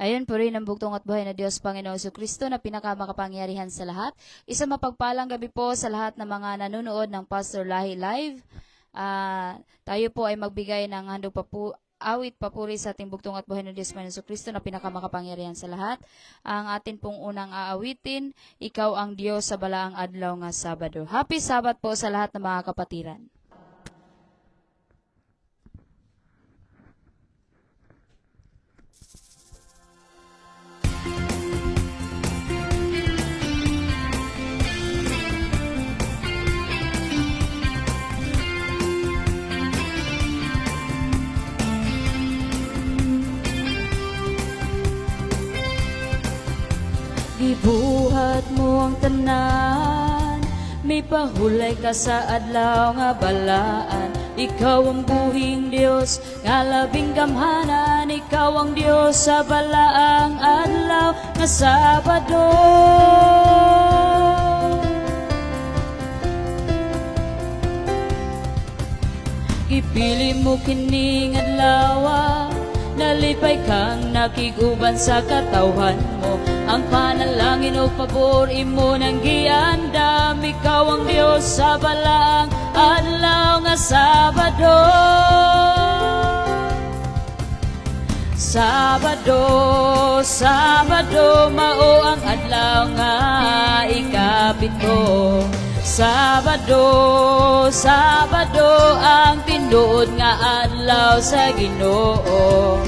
Ayon po rin ang bugtong at buhay na Diyos Panginoon Kristo na pinakamakapangyarihan sa lahat. Isang mapagpalang gabi po sa lahat ng mga nanonood ng Pastor Lahi Live. Tayo po ay magbigay ng handog awit papuri sa ating bugtong at buhay ng Diyos Panginoon Kristo na pinakamakapangyarihan sa lahat. Ang atin pong unang aawitin, Ikaw ang Diyos sa balaang adlaw nga Sabado. Happy Sabat po sa lahat ng mga kapatiran. Gibuhat mo ang tanan, may pahulay ka sa adlaw nga balaan. Ikaw ang buhing Dios, nga labing gamhanan. Ikaw ang Dios sa balaang adlaw nga Sabado. Gipili mo kining adlaw, nalipay kang nakiguban sa katawhan mo. Ang panalangin o pabor imo nang giandam. Ikaw ang Diyos sa balaang adlaw nga Sabado. Sabado, Sabado, mao ang adlaw nga ikapito. Sabado, Sabado, ang tinuod nga adlaw sa Ginoo.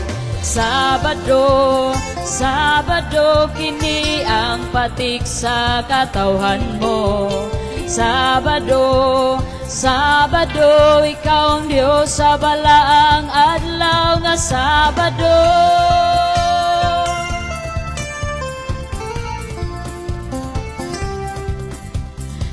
Sabado, Sabado, kini ang patik sa katawhan mo. Sabado, Sabado, ikaw ang Diyos sa balaang adlaw nga Sabado.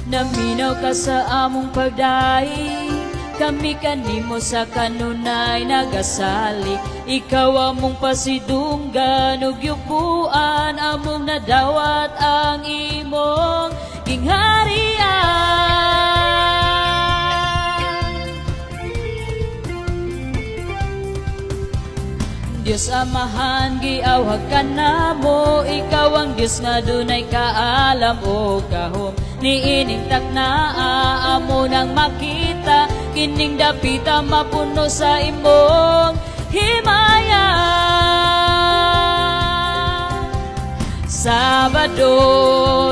Naminaw ka sa among pagdahi, kami kanimo sa kanunay nagasalik. Ikaw among pasidunggan ug yupuan, among nadawat ang imong gingharian. Diyos Amahan, giawhag ka namo. Ikaw ang Diyos nga dunay kaalam o gahom. Niining taknaa amo nang makita, kining dapita mapuno sa imong himaya. Sabado,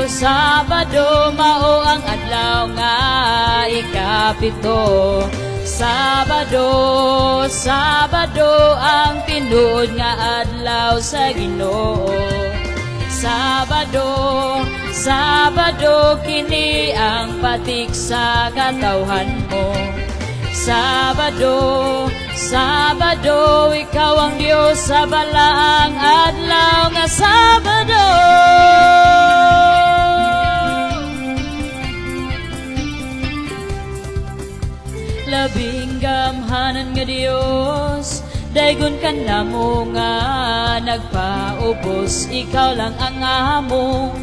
Sabado, mao ang adlaw nga ikapito. Sabado, Sabado, ang tinuod nga adlaw sa Ginoo. Sabado, Sabado, kini ang patik sa katawhan mo. Sabado, Sabado, ikaw ang Diyos sa balaang adlaw nga Sabado. Labing gamhanan nga Diyos, daygon ka namo nga nagpaubos. Ikaw lang ang among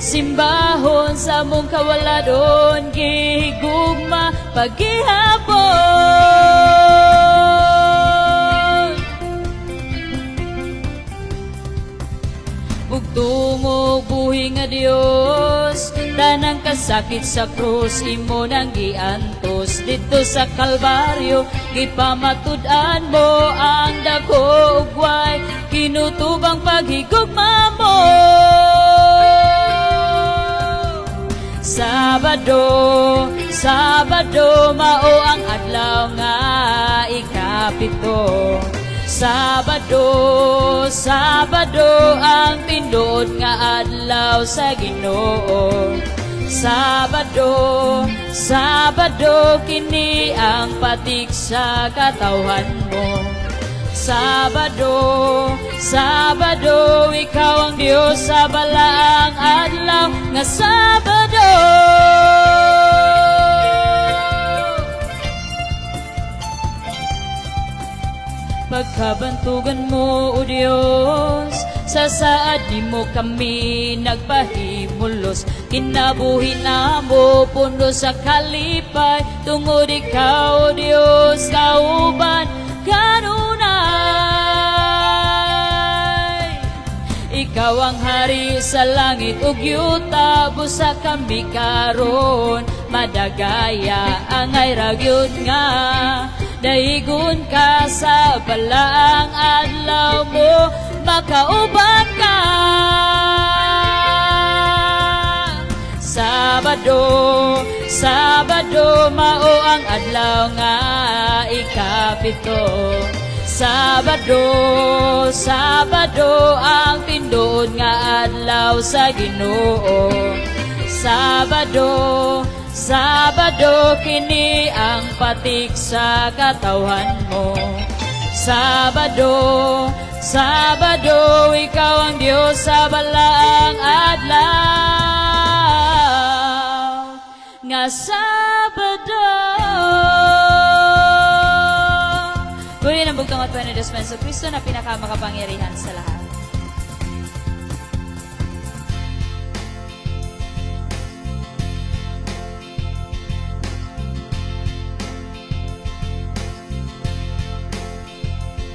simbahon, sa among kawaladon gihigugma paghihapon. Bugtong buhi nga Dios, tanang kasakit sa krus imo nang giantos. Dito sa Kalbaryo gipamatud-an mo ang dako ug way kinutubang paghigugma mo. Sabado, Sabado, mao ang adlaw nga ikapito. Sabado, Sabado, ang tinuod nga adlaw sa Ginoo. Sabado, Sabado, kini ang patik sa katawhan mo. Sabado, Sabado, ikaw ang Diyos sa balaang adlaw nga Sabado. Pagkabantugan mo, O Diyos, sa saad nimo kami nagpahimulos. Kinabuhi namo puno sa kalipay, tungod ikaw, O Diyos, kauban kanunay. Ikaw ang hari sa langit ug yuta, busa kami karon madagaya angay ragyod nga daigon ka sa balaang adlaw mo makauban ka. Sabado mao ang adlaw nga ikapito. Sabado ang tindoon nga adlaw sa Ginoo. Sabado kini ang patik sa katawhan mo. Sabado ikaw ang Dios sa balaang adlaw nga Sabado. Guri ng bugtong at buhay na Diyos Menso Cristo na pinakamakapangyarihan sa lahat.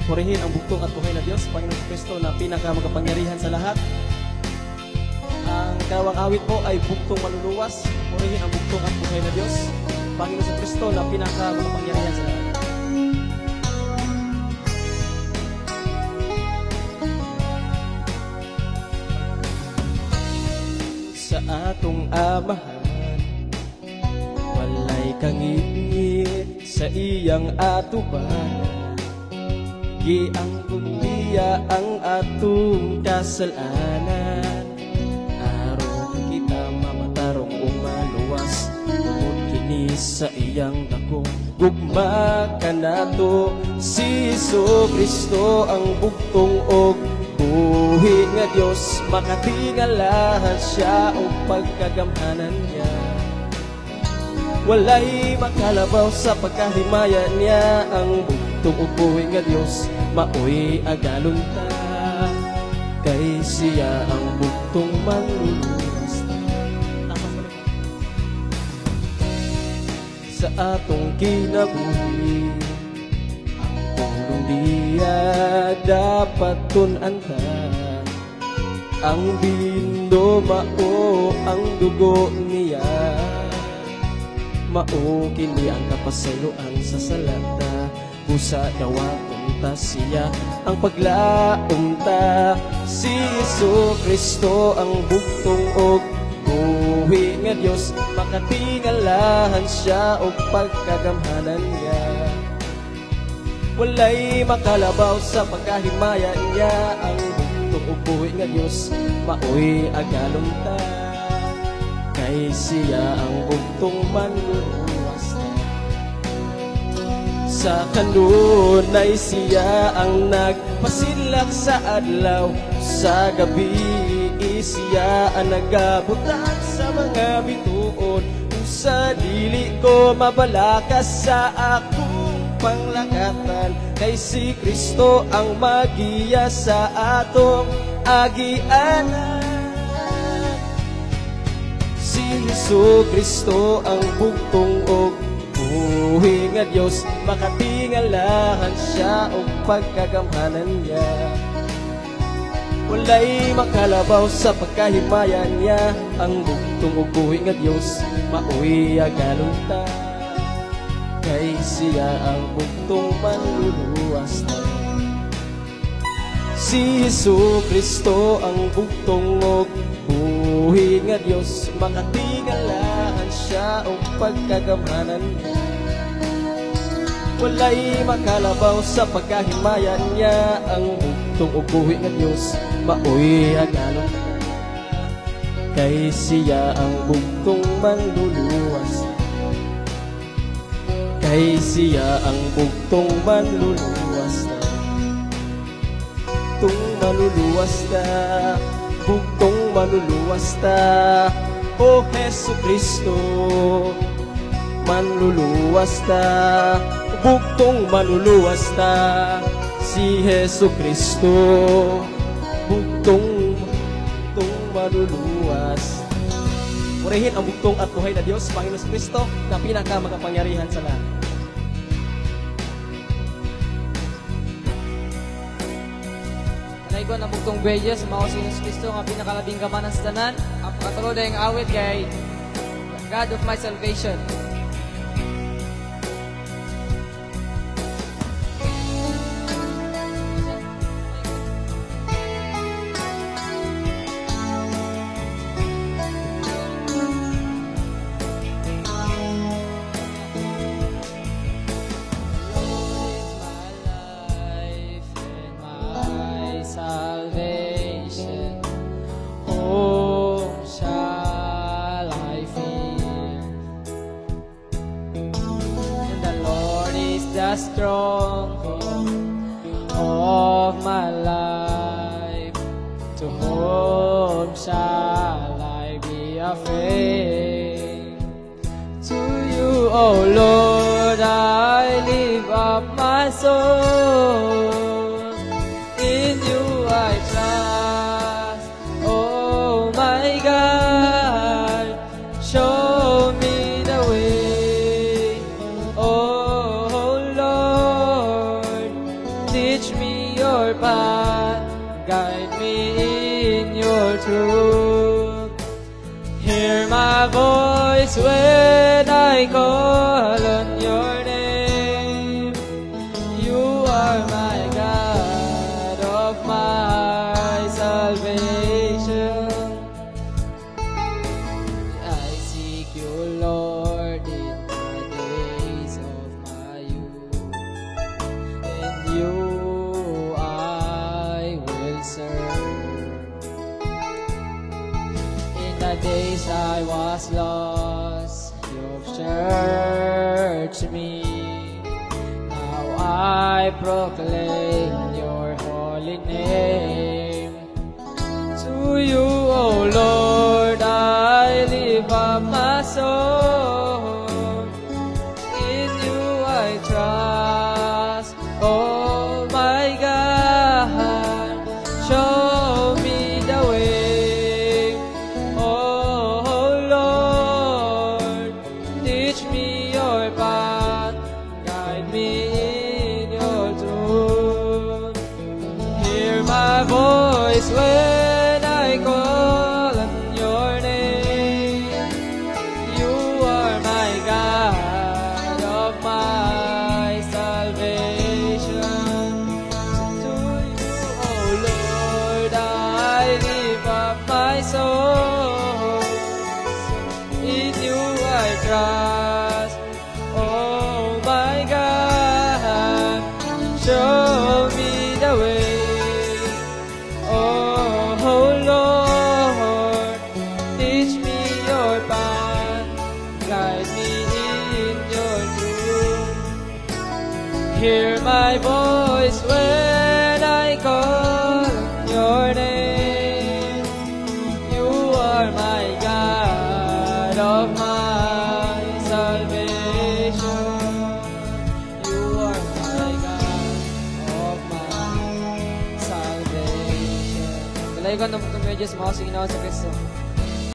Purihin ang bugtong at buhay na Diyos, Panginoon Kristo na pinakamakapangyarihan sa lahat. Ang kawang awit po ay bugtong maluluwas. Purihin ang bugtong at buhay na Diyos, Panginoon Kristo na pinakamakapangyarihan sa lahat. Sa atong amahan, walay kangit sa iyang atuban. Giangkon niya ang atong kasalanan, aron kita mamatarong umaluwas. Tungod kini sa iyang dakong gugma kanato, si Hesus Kristo ang bugtong og buhi nga Dios. Makatingalahan siya o pagkagamhanan niya, walay makalabaw sa pagkahimaya niya. Ang bugtong og buhi nga Dios, maoy agalon ta, kay siya ang bugtong manluluwas. Sa atong kinabuhi, ang tulong niya dapat tunanta. Ang bindo mao ang dugo niya, mao kini ang kapasaluan sa salata. Busa dawaton ta siya ang paglaumta. Si Hesus Kristo ang bugtong og buhi nga Dios. Makatingalahan siya og pagkagamhanan niya, walay makalabaw sa pagkahimaya niya. Ang bugtong og buhi nga Dios, maoy agalon ta, kay siya ang bugtong manluluwas. Sa kanunay siya ang nagpasilak sa adlaw, sa gabi siya ang nagabutan sa mga bituon. Sa dili ko mabalakas sa akong panglakatan, kay si Kristo ang magiya sa atong agianan. Si Hesus Kristo ang bugtong og buhi nga Dios. Makatingalahan siya og pagkagamhanan niya, walay makalabaw sa pagkahimaya niya. Ang bugtong og buhi nga Dios, maoy agalon ta, kay siya ang bugtong manluluwas ta. Si Hesus Kristo ang bugtong og buhi nga Dios. Makatingalahan siya og pagkagamhanan niya, walay makalabaw sa pagkahimaya niya. Ang bugtong og buhi nga Dios, maoy agalon ta, kay siya ang bugtong manluluwas. Kay siya ang bugtong manluluwas ta, bugtong manluluwas ta, bugtong manluluwas ta. O Hesus Kristo, manluluwas ta, bugtong manluluwas ta. Si Hesus Kristo, bugtong manluluwas. Purihin ang bugtong at buhay na Diyos, Panginoon Kristo na pinakamakapangyarihan sa lahat. Kalaigon ang bugtong bejes, mao si Jesus Kristo nga pinakalabing kamanan sa tanan. Ang pakatulod ay ang awit kay God of my salvation. Salvation, whom shall I fear? And the Lord is the stronghold of my life. To whom shall I be afraid? To you, O Lord, I lift up my soul. In you I trust, oh my God, show me the way. Oh Lord, teach me your path, guide me in your truth. Hear my voice when I call on your name. You are my God of my salvation. I seek you, Lord, in the days of my youth, and you I will serve. In the days I was lost, you've searched me. Now I proclaim your holy name. To you, O Lord, I lift up my soul. In you I trust, oh my God, show me the way. Oh Lord, teach me your path, guide me in your truth. Hear my voice when I call on your name. You are my God of my salvation. To you, O Lord, I lift up my soul. In you I trust, oh my God, show me the way. Oh Lord, teach me your path, guide me in your truth. Hear my voice when I call on your name. You are my God of my salvation. You are my God of my salvation. Kalaigan ng bugtong bejes, mao si Ginoong Kristo.